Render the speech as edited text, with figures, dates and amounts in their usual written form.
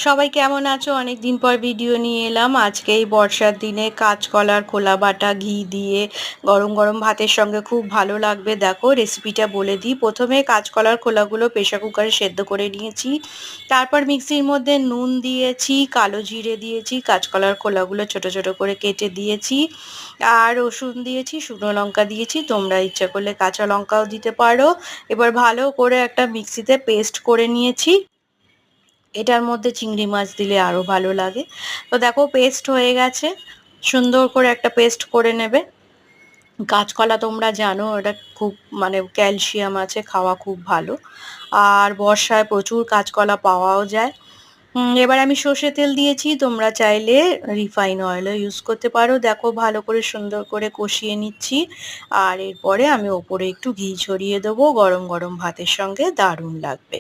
সবাই কেমন আছো? অনেকদিন পর ভিডিও নিয়ে এলাম। আজকে এই বর্ষার দিনে কাঁচকলার খোলা বাটা ঘি দিয়ে গরম গরম ভাতের সঙ্গে খুব ভালো লাগবে। দেখো রেসিপিটা বলে দিই। প্রথমে কাঁচকলার খোলাগুলো প্রেসার কুকারে সেদ্ধ করে নিয়েছি। তারপর মিক্সির মধ্যে নুন দিয়েছি, কালো জিরে দিয়েছি, কাঁচকলার খোলাগুলো ছোট ছোট করে কেটে দিয়েছি, আর রসুন দিয়েছি, শুকনো লঙ্কা দিয়েছি। তোমরা ইচ্ছা করলে কাঁচা লঙ্কাও দিতে পারো। এবার ভালো করে একটা মিক্সিতে পেস্ট করে নিয়েছি। এটার মধ্যে চিংড়ি মাছ দিলে আরো ভালো লাগে। তো দেখো পেস্ট হয়ে গেছে। সুন্দর করে একটা পেস্ট করে নেবে। কাঁচকলা তোমরা জানো এটা খুব ক্যালসিয়াম আছে, খাওয়া খুব ভালো। আর বর্ষায় প্রচুর কাঁচকলা পাওয়াও যায়। এবার আমি সর্ষে তেল দিয়েছি, তোমরা চাইলে রিফাইন অয়েলও ইউজ করতে পারো। দেখো ভালো করে সুন্দর করে কষিয়ে নিচ্ছি। আর এরপরে আমি ওপরে একটু ঘি ছড়িয়ে দেবো, গরম গরম ভাতের সঙ্গে দারুণ লাগবে।